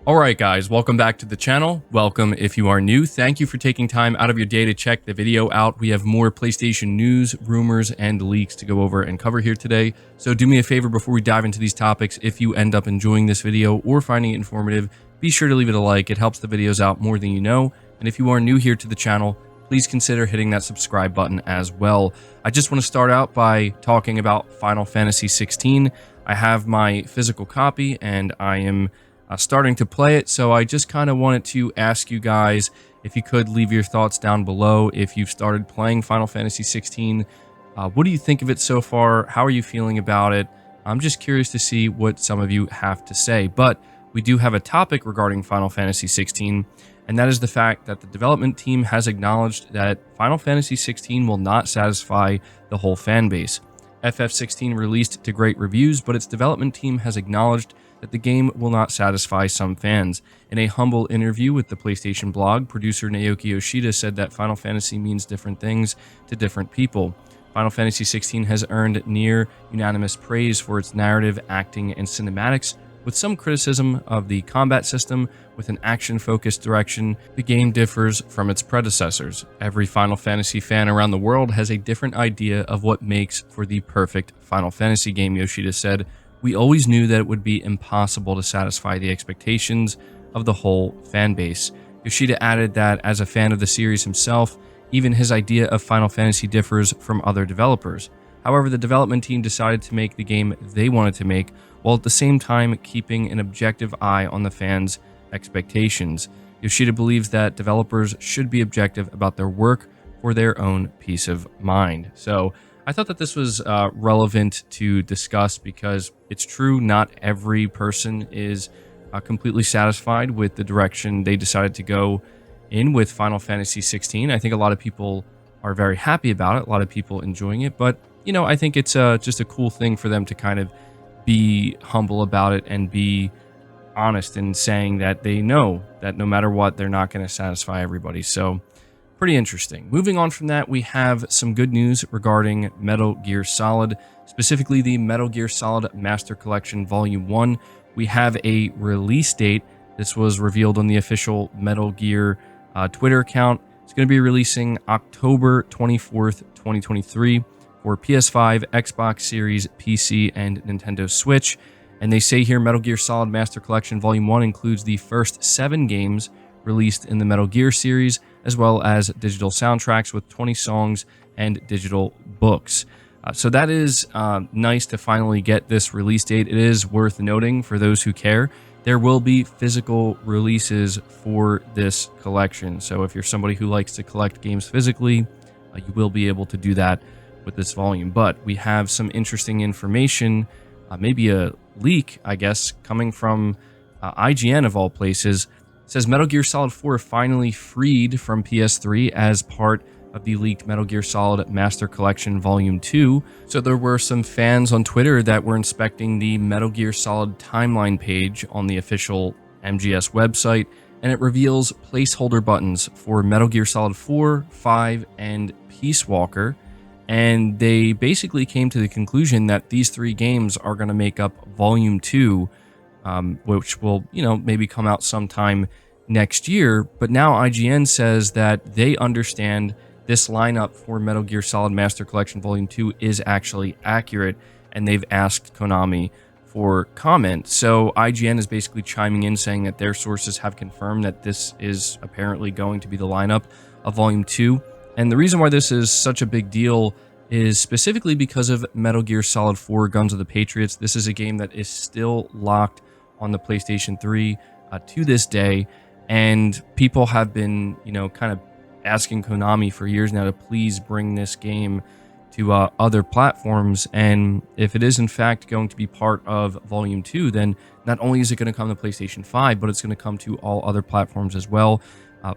Alright guys, welcome back to the channel. Welcome if you are new. Thank you for taking time out of your day to check the video out. We have more PlayStation news, rumors, and leaks to go over and cover here today. So do me a favor before we dive into these topics. If you end up enjoying this video or finding it informative, be sure to leave it a like. It helps the videos out more than you know. And if you are new here to the channel, please consider hitting that subscribe button as well. I just want to start out by talking about Final Fantasy 16. I have my physical copy and I am starting to play it, so I just kind of wanted to ask you guys if you could leave your thoughts down below. If you've started playing Final Fantasy 16, what do you think of it so far? How are you feeling about it? I'm just curious to see what some of you have to say. But we do have a topic regarding Final Fantasy 16, and that is the fact that the development team has acknowledged that Final Fantasy 16 will not satisfy the whole fan base. FF16 released to great reviews, but its development team has acknowledged that the game will not satisfy some fans. In a humble interview with the PlayStation blog, producer Naoki Yoshida said that Final Fantasy means different things to different people. Final Fantasy 16 has earned near unanimous praise for its narrative, acting, and cinematics, with some criticism of the combat system. With an action-focused direction, the game differs from its predecessors. Every Final Fantasy fan around the world has a different idea of what makes for the perfect Final Fantasy game, Yoshida said. We always knew that it would be impossible to satisfy the expectations of the whole fan base. Yoshida added that as a fan of the series himself, even his idea of Final Fantasy differs from other developers. However, the development team decided to make the game they wanted to make, while at the same time keeping an objective eye on the fans' expectations. Yoshida believes that developers should be objective about their work for their own peace of mind. So I thought that this was relevant to discuss because it's true, not every person is completely satisfied with the direction they decided to go in with Final Fantasy 16. I think a lot of people are very happy about it, a lot of people enjoying it, but you know, I think it's just a cool thing for them to kind of be humble about it and be honest in saying that they know that no matter what, they're not going to satisfy everybody. So pretty interesting. Moving on from that, we have some good news regarding Metal Gear Solid, specifically the Metal Gear Solid Master Collection Volume 1. We have a release date. This was revealed on the official Metal Gear Twitter account. It's going to be releasing October 24th, 2023 for PS5, Xbox Series, PC, and Nintendo Switch. And they say here Metal Gear Solid Master Collection Volume 1 includes the first 7 games released in the Metal Gear series, as well as digital soundtracks with 20 songs and digital books. So that is nice to finally get this release date. It is worth noting for those who care, there will be physical releases for this collection. So if you're somebody who likes to collect games physically, you will be able to do that with this volume. But we have some interesting information, maybe a leak, I guess, coming from IGN of all places. It says Metal Gear Solid 4 finally freed from PS3 as part of the leaked Metal Gear Solid Master Collection Volume 2. So there were some fans on Twitter that were inspecting the Metal Gear Solid timeline page on the official MGS website, and it reveals placeholder buttons for Metal Gear Solid 4, 5, and Peace Walker. And they basically came to the conclusion that these 3 games are going to make up Volume 2, which will, you know, maybe come out sometime next year. But now IGN says that they understand this lineup for Metal Gear Solid Master Collection Volume 2 is actually accurate, and they've asked Konami for comment. So IGN is basically chiming in saying that their sources have confirmed that this is apparently going to be the lineup of Volume 2. And the reason why this is such a big deal is specifically because of Metal Gear Solid 4 Guns of the Patriots. This is a game that is still locked on the PlayStation 3 to this day, and people have been, you know, kind of asking Konami for years now to please bring this game to other platforms. And if it is in fact going to be part of Volume 2, then not only is it going to come to PlayStation 5, but it's going to come to all other platforms as well.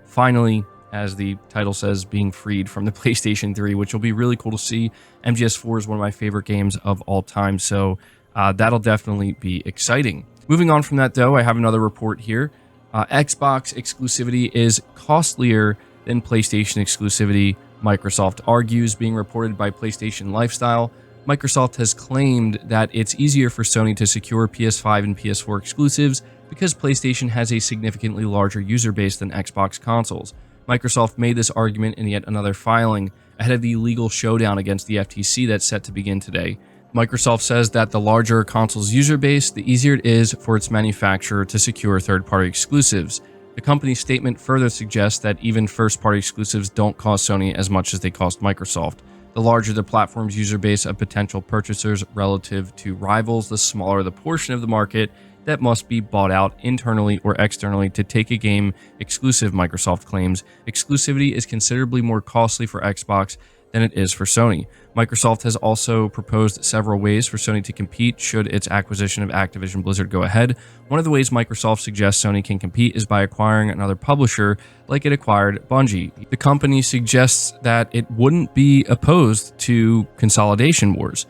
Finally, as the title says, being freed from the PlayStation 3, which will be really cool to see. MGS4 is one of my favorite games of all time, so that'll definitely be exciting. Moving on from that, though, I have another report here. Xbox exclusivity is costlier than PlayStation exclusivity, Microsoft argues, being reported by PlayStation Lifestyle. Microsoft has claimed that it's easier for Sony to secure PS5 and PS4 exclusives because PlayStation has a significantly larger user base than Xbox consoles. Microsoft made this argument in yet another filing ahead of the legal showdown against the FTC that's set to begin today. Microsoft says that the larger a console's user base, the easier it is for its manufacturer to secure third-party exclusives. The company's statement further suggests that even first-party exclusives don't cost Sony as much as they cost Microsoft. The larger the platform's user base of potential purchasers relative to rivals, the smaller the portion of the market that must be bought out internally or externally to take a game exclusive, Microsoft claims. Exclusivity is considerably more costly for Xbox than it is for Sony. Microsoft has also proposed several ways for Sony to compete should its acquisition of Activision Blizzard go ahead. One of the ways Microsoft suggests Sony can compete is by acquiring another publisher like it acquired Bungie. The company suggests that it wouldn't be opposed to consolidation wars.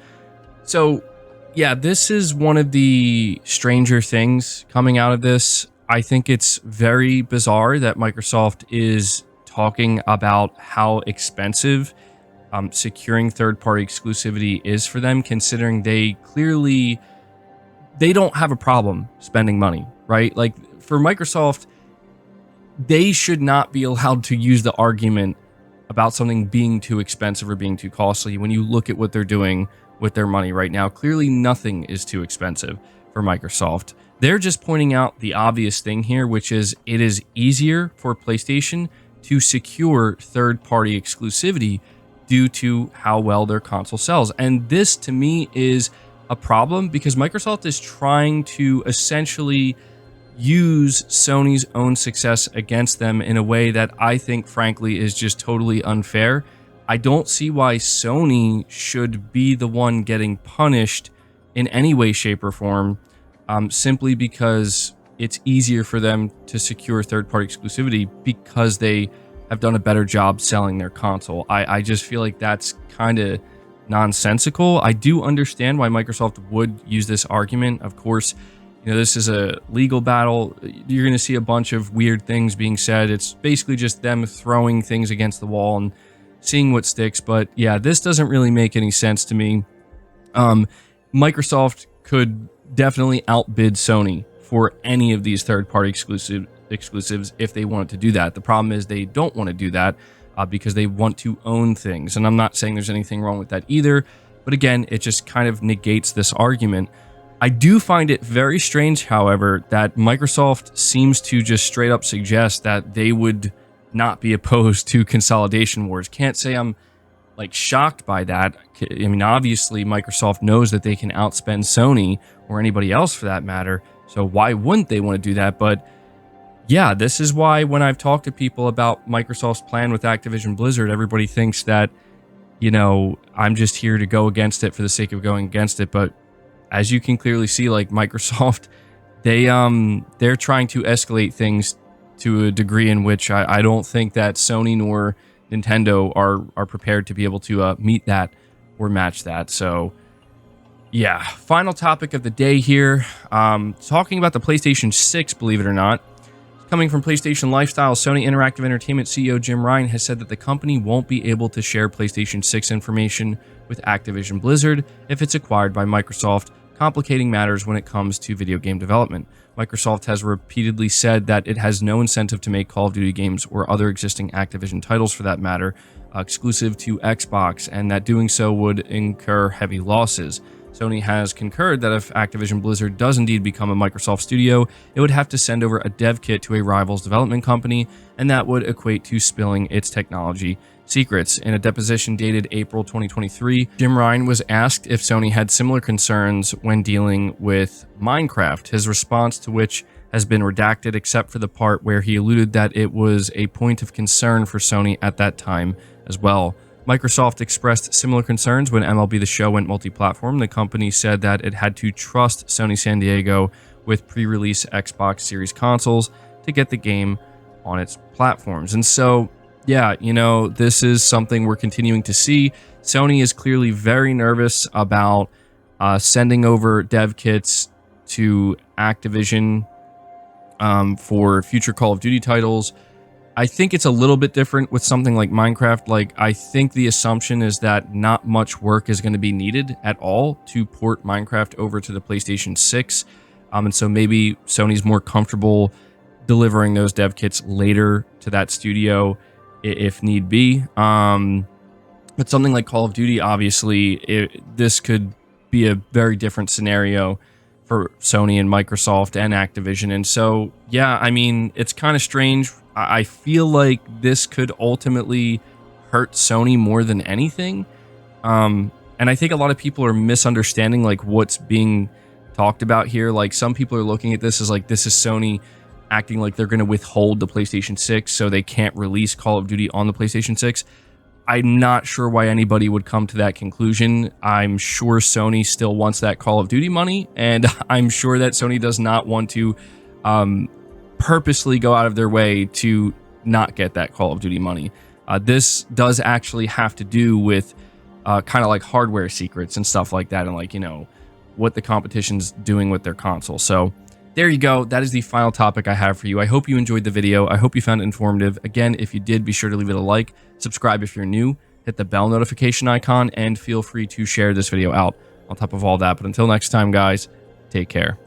So, yeah, this is one of the stranger things coming out of this. I think it's very bizarre that Microsoft is talking about how expensive securing third-party exclusivity is for them, considering they don't have a problem spending money, right? Like, for Microsoft, they should not be allowed to use the argument about something being too expensive or being too costly. When you look at what they're doing with their money right now, clearly nothing is too expensive for Microsoft. They're just pointing out the obvious thing here, which is it is easier for PlayStation to secure third-party exclusivity due to how well their console sells. And this, to me, is a problem because Microsoft is trying to essentially use Sony's own success against them in a way that I think, frankly, is just totally unfair. I don't see why Sony should be the one getting punished in any way, shape, or form, simply because it's easier for them to secure third-party exclusivity because they have done a better job selling their console. I just feel like that's kind of nonsensical. I do understand why Microsoft would use this argument. Of course, you know, this is a legal battle. You're going to see a bunch of weird things being said. It's basically just them throwing things against the wall and seeing what sticks. But yeah, this doesn't really make any sense to me. Microsoft could definitely outbid Sony for any of these third-party exclusives if they wanted to do that. The problem is they don't want to do that because they want to own things. And I'm not saying there's anything wrong with that either. But again, it just kind of negates this argument. I do find it very strange, however, that Microsoft seems to just straight up suggest that they would not be opposed to consolidation wars. Can't say I'm like shocked by that. I mean, obviously Microsoft knows that they can outspend Sony or anybody else for that matter. So why wouldn't they want to do that? But yeah, this is why when I've talked to people about Microsoft's plan with Activision Blizzard, everybody thinks that, you know, I'm just here to go against it for the sake of going against it. But as you can clearly see, like Microsoft, they're trying to escalate things to a degree in which I don't think that Sony nor Nintendo are prepared to be able to meet that or match that. So yeah, final topic of the day here. Talking about the PlayStation 6, believe it or not. Coming from PlayStation Lifestyle, Sony Interactive Entertainment CEO Jim Ryan has said that the company won't be able to share PlayStation 6 information with Activision Blizzard if it's acquired by Microsoft, complicating matters when it comes to video game development. Microsoft has repeatedly said that it has no incentive to make Call of Duty games or other existing Activision titles for that matter exclusive to Xbox, and that doing so would incur heavy losses. Sony has concurred that if Activision Blizzard does indeed become a Microsoft studio, it would have to send over a dev kit to a rival's development company, and that would equate to spilling its technology secrets. In a deposition dated April 2023, Jim Ryan was asked if Sony had similar concerns when dealing with Minecraft, his response to which has been redacted except for the part where he alluded that it was a point of concern for Sony at that time as well. Microsoft expressed similar concerns when MLB The Show went multi-platform. The company said that it had to trust Sony San Diego with pre-release Xbox Series consoles to get the game on its platforms. And so, yeah, you know, this is something we're continuing to see. Sony is clearly very nervous about sending over dev kits to Activision for future Call of Duty titles. I think it's a little bit different with something like Minecraft. Like, I think the assumption is that not much work is going to be needed at all to port Minecraft over to the PlayStation 6. And so maybe Sony's more comfortable delivering those dev kits later to that studio if need be. But something like Call of Duty, obviously, this could be a very different scenario for Sony and Microsoft and Activision. And so, yeah, I mean, it's kind of strange. I feel like this could ultimately hurt Sony more than anything. And I think a lot of people are misunderstanding like what's being talked about here. Like, some people are looking at this as like, this is Sony acting like they're going to withhold the PlayStation 6 so they can't release Call of Duty on the PlayStation 6. I'm not sure why anybody would come to that conclusion. I'm sure Sony still wants that Call of Duty money, and I'm sure that Sony does not want to purposely go out of their way to not get that Call of Duty money. This does actually have to do with kind of like hardware secrets and stuff like that, and like, you know, what the competition's doing with their console. So there you go. That is the final topic I have for you. I hope you enjoyed the video. I hope you found it informative. Again, if you did, be sure to leave it a like, subscribe if you're new, hit the bell notification icon, and feel free to share this video out on top of all that. But until next time, guys, take care.